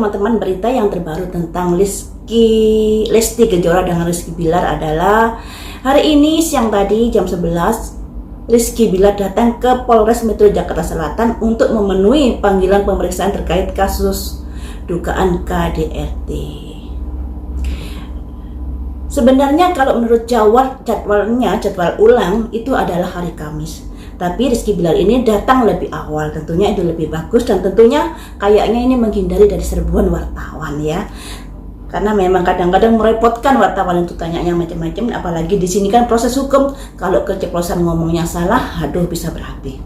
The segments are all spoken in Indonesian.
teman-teman, berita yang terbaru tentang Lesti Kejora dengan Rizky Bilar adalah hari ini siang tadi jam 11 Rizky Bilar datang ke Polres Metro Jakarta Selatan untuk memenuhi panggilan pemeriksaan terkait kasus dugaan KDRT. Sebenarnya kalau menurut jadwal ulang itu adalah hari Kamis. Tapi Rizky Bilar ini datang lebih awal, tentunya itu lebih bagus dan tentunya kayaknya ini menghindari dari serbuan wartawan ya. Karena memang kadang-kadang merepotkan wartawan untuk tanyanya macam-macam, apalagi di sini kan proses hukum, kalau keceplosan ngomongnya salah, aduh bisa berapi.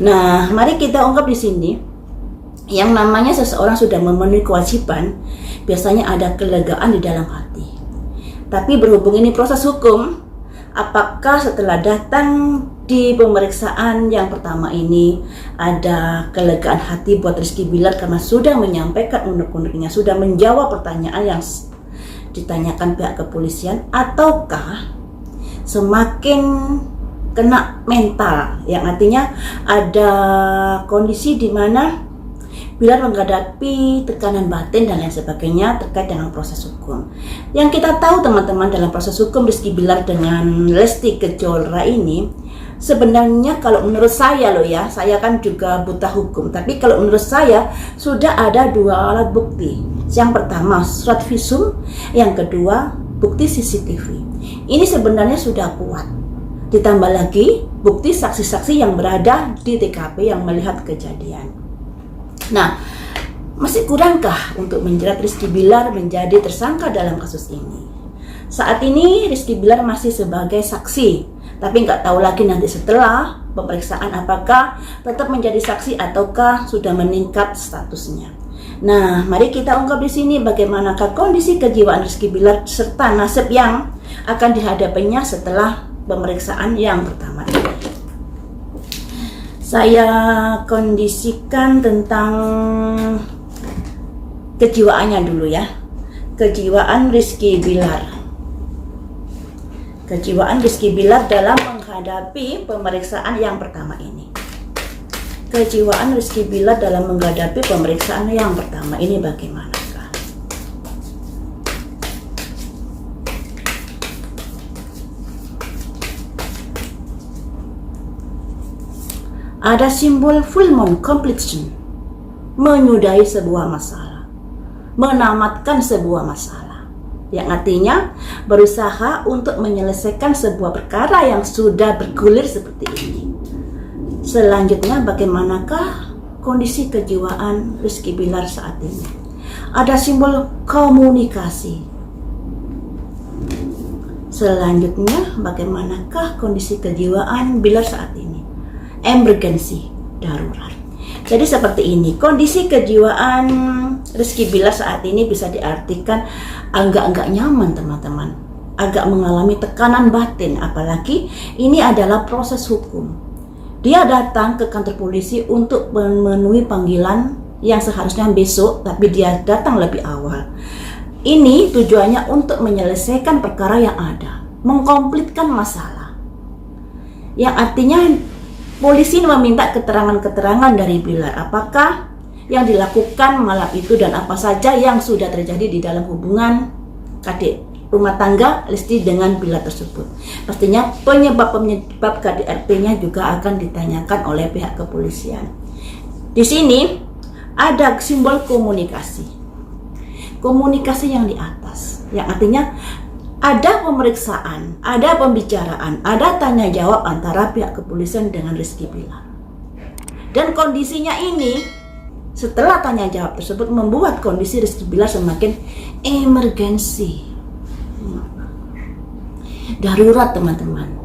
Nah, mari kita ungkap di sini yang namanya seseorang sudah memenuhi kewajiban, biasanya ada kelegaan di dalam hati. Tapi berhubung ini proses hukum, apakah setelah datang di pemeriksaan yang pertama ini ada kelegaan hati buat Rizky Bilar karena sudah menyampaikan unek-uneknya, sudah menjawab pertanyaan yang ditanyakan pihak kepolisian, ataukah semakin kena mental, yang artinya ada kondisi di mana Bilar menghadapi tekanan batin dan lain sebagainya terkait dengan proses hukum. Yang kita tahu teman-teman, dalam proses hukum Rizky Bilar dengan Lesti Kejora ini, sebenarnya kalau menurut saya loh ya, saya kan juga buta hukum, tapi kalau menurut saya sudah ada dua alat bukti. Yang pertama surat visum, yang kedua bukti CCTV. Ini sebenarnya sudah kuat. Ditambah lagi bukti saksi-saksi yang berada di TKP yang melihat kejadian. Nah, masih kurangkah untuk menjerat Rizky Bilar menjadi tersangka dalam kasus ini? Saat ini Rizky Bilar masih sebagai saksi, tapi nggak tahu lagi nanti setelah pemeriksaan apakah tetap menjadi saksi ataukah sudah meningkat statusnya. Nah, mari kita ungkap di sini bagaimanakah kondisi kejiwaan Rizky Bilar serta nasib yang akan dihadapinya setelah pemeriksaan yang pertama ini. Saya kondisikan tentang kejiwaannya dulu ya. Kejiwaan Rizky Bilar. Kejiwaan Rizky Bilar dalam menghadapi pemeriksaan yang pertama ini. Kejiwaan Rizky Bilar dalam menghadapi pemeriksaan yang pertama ini bagaimanakah? Ada simbol full moon completion, menyudahi sebuah masalah, menamatkan sebuah masalah, yang artinya berusaha untuk menyelesaikan sebuah perkara yang sudah bergulir seperti ini. Selanjutnya bagaimanakah kondisi kejiwaan Rizky Bilar saat ini? Ada simbol komunikasi. Selanjutnya bagaimanakah kondisi kejiwaan Bilar saat ini? Emergency, darurat. Jadi seperti ini kondisi kejiwaan Rizky Bilar saat ini bisa diartikan agak nyaman teman-teman, agak mengalami tekanan batin, apalagi ini adalah proses hukum. Dia datang ke kantor polisi untuk memenuhi panggilan yang seharusnya besok, tapi dia datang lebih awal. Ini tujuannya untuk menyelesaikan perkara yang ada, mengkomplitkan masalah, yang artinya polisi meminta keterangan-keterangan dari Bilar, apakah yang dilakukan malam itu dan apa saja yang sudah terjadi di dalam hubungan rumah tangga Lesti dengan Bilar tersebut. Pastinya penyebab KDRT-nya juga akan ditanyakan oleh pihak kepolisian. Di sini ada simbol komunikasi. Komunikasi yang di atas, yang artinya ada pemeriksaan, ada pembicaraan, ada tanya jawab antara pihak kepolisian dengan Rizky Bilar. Dan kondisinya ini setelah tanya jawab tersebut membuat kondisi Rizky Bilar semakin emergensi. Darurat teman-teman.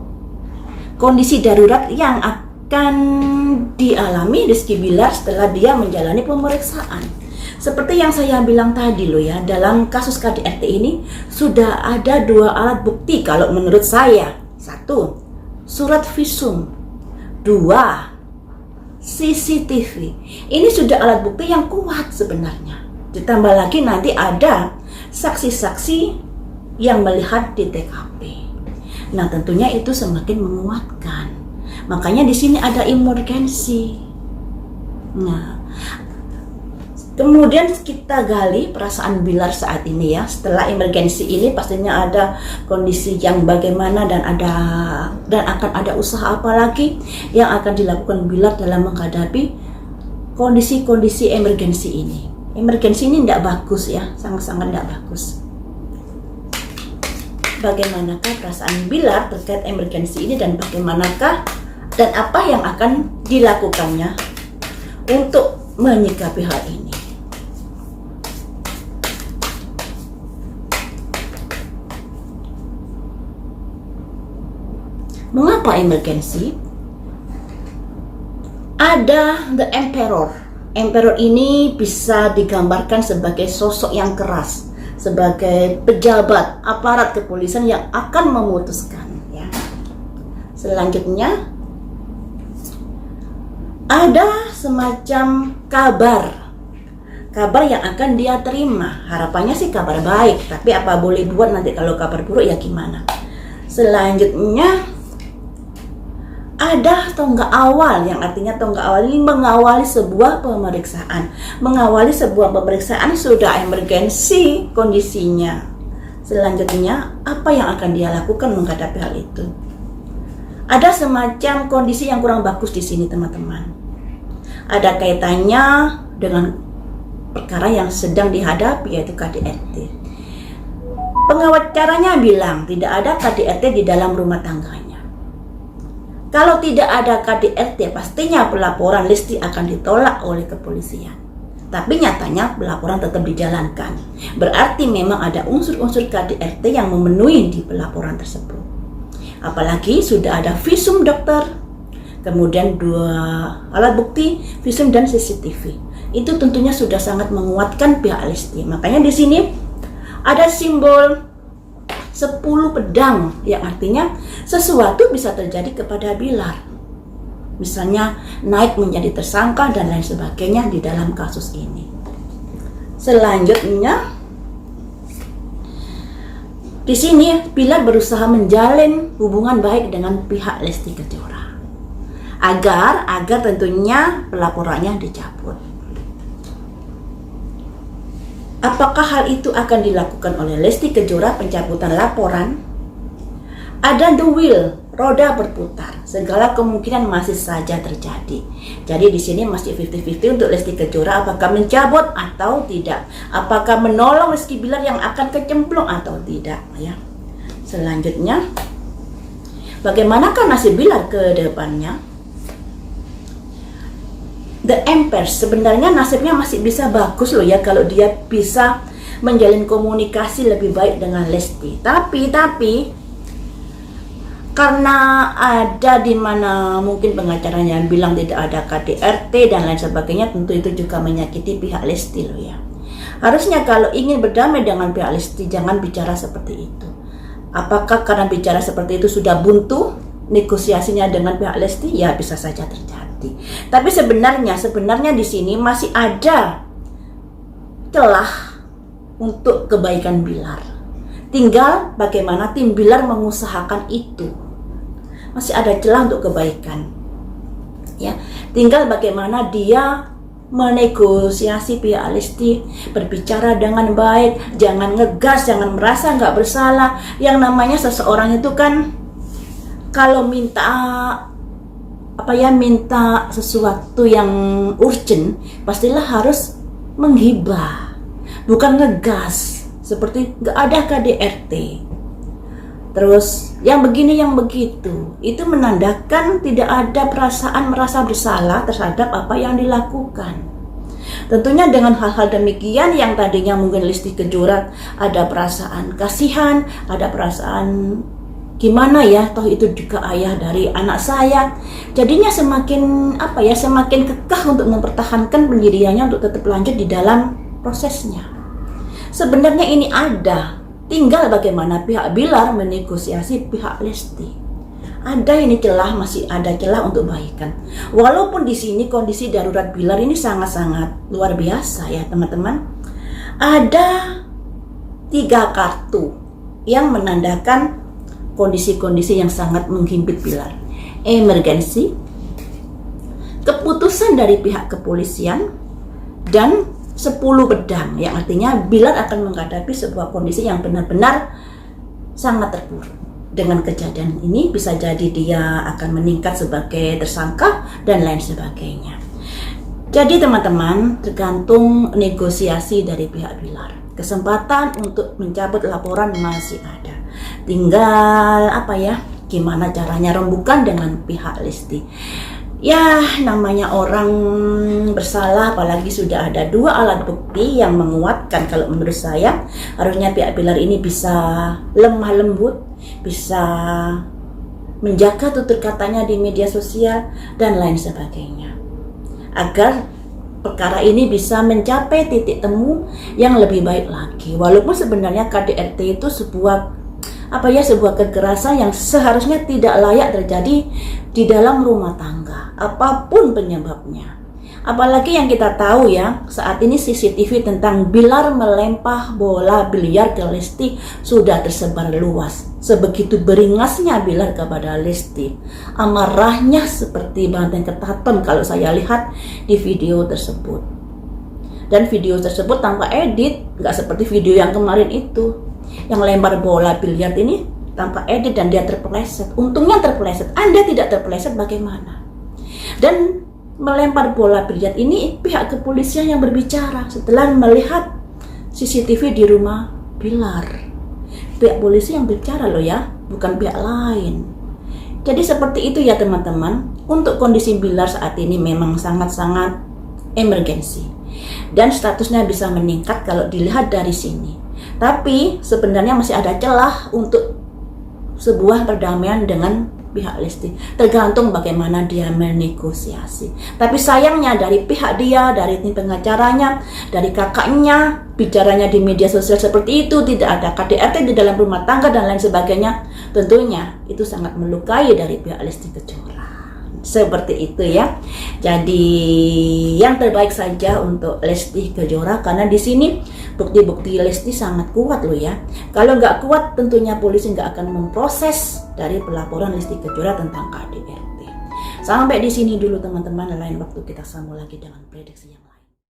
Kondisi darurat yang akan dialami Rizky Bilar setelah dia menjalani pemeriksaan. Seperti yang saya bilang tadi loh ya, dalam kasus KDRT ini sudah ada dua alat bukti kalau menurut saya. Satu, surat visum. Dua, CCTV. Ini sudah alat bukti yang kuat sebenarnya. Ditambah lagi nanti ada saksi-saksi yang melihat di TKP. Nah, tentunya itu semakin menguatkan. Makanya di sini ada emergency. Nah, Kemudian kita gali perasaan Bilar saat ini ya. Setelah emergensi ini pastinya ada kondisi yang bagaimana dan akan ada usaha apa lagi yang akan dilakukan Bilar dalam menghadapi kondisi-kondisi emergensi ini. Emergensi ini tidak bagus ya, sangat-sangat tidak bagus. Bagaimanakah perasaan Bilar terkait emergensi ini dan bagaimanakah dan apa yang akan dilakukannya untuk menyikapi hal ini? Mengapa emergensi? Ada The Emperor. Emperor ini bisa digambarkan sebagai sosok yang keras, sebagai pejabat aparat kepolisian yang akan memutuskan. Ya. Selanjutnya ada semacam kabar yang akan dia terima. Harapannya sih kabar baik, tapi apa boleh buat nanti kalau kabar buruk ya gimana? Selanjutnya ada tonggak awal, yang artinya tonggak awal ini mengawali sebuah pemeriksaan. Mengawali sebuah pemeriksaan sudah emergensi kondisinya. Selanjutnya, apa yang akan dia lakukan menghadapi hal itu? Ada semacam kondisi yang kurang bagus di sini, teman-teman. Ada kaitannya dengan perkara yang sedang dihadapi, yaitu KDRT. Pengacaranya bilang tidak ada KDRT di dalam rumah tangganya. Kalau tidak ada KDRT, pastinya pelaporan Lesti akan ditolak oleh kepolisian. Tapi nyatanya pelaporan tetap dijalankan. Berarti memang ada unsur-unsur KDRT yang memenuhi di pelaporan tersebut. Apalagi sudah ada visum dokter, kemudian 2 alat bukti, visum dan CCTV. Itu tentunya sudah sangat menguatkan pihak Lesti. Makanya di sini ada simbol 10 pedang, yang artinya sesuatu bisa terjadi kepada Bilar. Misalnya naik menjadi tersangka dan lain sebagainya di dalam kasus ini. Selanjutnya di sini Bilar berusaha menjalin hubungan baik dengan pihak Lesti Kejora agar tentunya pelaporannya dicabut. Apakah hal itu akan dilakukan oleh Lesti Kejora, pencabutan laporan? Ada the wheel, roda berputar. Segala kemungkinan masih saja terjadi. Jadi di sini masih 50-50 untuk Lesti Kejora, apakah mencabut atau tidak? Apakah menolong Rizky Bilar yang akan kecemplung atau tidak? Ya. Selanjutnya, bagaimanakah nasib Bilar ke depannya? The Emperor sebenarnya nasibnya masih bisa bagus loh ya kalau dia bisa menjalin komunikasi lebih baik dengan Lesti. Tapi karena ada di mana mungkin pengacaranya bilang tidak ada KDRT dan lain sebagainya, tentu itu juga menyakiti pihak Lesti loh ya. Harusnya kalau ingin berdamai dengan pihak Lesti jangan bicara seperti itu. Apakah karena bicara seperti itu sudah buntu negosiasinya dengan pihak Lesti? Ya bisa saja terjadi. Tapi sebenarnya di sini masih ada celah untuk kebaikan Bilar. Tinggal bagaimana tim Bilar mengusahakan itu. Masih ada celah untuk kebaikan. Ya, tinggal bagaimana dia menegosiasi pihak Lesti, berbicara dengan baik, jangan ngegas, jangan merasa nggak bersalah. Yang namanya seseorang itu kan kalau minta sesuatu yang urgent, pastilah harus menghibah, bukan ngegas seperti nggak ada KDRT. Terus yang begini yang begitu, itu menandakan tidak ada perasaan merasa bersalah terhadap apa yang dilakukan. Tentunya dengan hal-hal demikian yang tadinya mungkin Lesti Kejora ada perasaan kasihan, ada perasaan gimana ya, toh itu juga ayah dari anak saya. Jadinya semakin kekeh untuk mempertahankan pendiriannya untuk tetap lanjut di dalam prosesnya. Sebenarnya ini ada, tinggal bagaimana pihak Bilar menegosiasi pihak Lesti. Ada ini celah, masih ada celah untuk baikan. Walaupun di sini kondisi darurat Bilar ini sangat-sangat luar biasa ya teman-teman. Ada 3 kartu yang menandakan kondisi-kondisi yang sangat menghimpit Bilar. Emergensi, keputusan dari pihak kepolisian, dan 10 pedang, yang artinya Bilar akan menghadapi sebuah kondisi yang benar-benar sangat terpuruk. Dengan kejadian ini bisa jadi dia akan meningkat sebagai tersangka dan lain sebagainya. Jadi teman-teman, tergantung negosiasi dari pihak Bilar. Kesempatan untuk mencabut laporan masih ada. Tinggal gimana caranya rembukan dengan pihak Lesti. Ya, namanya orang bersalah, apalagi sudah ada 2 alat bukti yang menguatkan. Kalau menurut saya, harusnya pihak Bilar ini bisa lemah lembut, bisa menjaga tutur katanya di media sosial dan lain sebagainya, agar perkara ini bisa mencapai titik temu yang lebih baik lagi. Walaupun sebenarnya KDRT itu sebuah kekerasan yang seharusnya tidak layak terjadi di dalam rumah tangga, apapun penyebabnya. Apalagi yang kita tahu ya, saat ini CCTV tentang Bilar melempar bola biliar ke Lesti sudah tersebar luas. Sebegitu beringasnya Bilar kepada Lesti, amarahnya seperti banteng ketaton kalau saya lihat di video tersebut. Dan video tersebut tanpa edit, nggak seperti video yang kemarin itu. Yang lempar bola biliar ini tanpa edit dan dia terpeleset. Untungnya terpeleset. Anda tidak terpeleset bagaimana? Dan melempar bola biliar ini pihak kepolisian yang berbicara setelah melihat CCTV di rumah Bilar. Pihak polisi yang bicara loh ya, bukan pihak lain. Jadi seperti itu ya teman-teman. Untuk kondisi Bilar saat ini memang sangat-sangat emergensi. Dan statusnya bisa meningkat kalau dilihat dari sini. Tapi sebenarnya masih ada celah untuk sebuah perdamaian dengan pihak Lesti. Tergantung bagaimana dia menegosiasi. Tapi sayangnya dari pihak dia, dari tim pengacaranya, dari kakaknya, bicaranya di media sosial seperti itu, tidak ada KDRT di dalam rumah tangga dan lain sebagainya. Tentunya itu sangat melukai dari pihak Lesti Kejora. Seperti itu ya. Jadi yang terbaik saja untuk Lesti Kejora, karena di sini bukti-bukti Lesti sangat kuat loh ya. Kalau nggak kuat tentunya polisi nggak akan memproses dari pelaporan Lesti Kejora tentang KDRT. Sampai di sini dulu teman-teman, lain waktu kita sambung lagi dengan prediksi yang lain.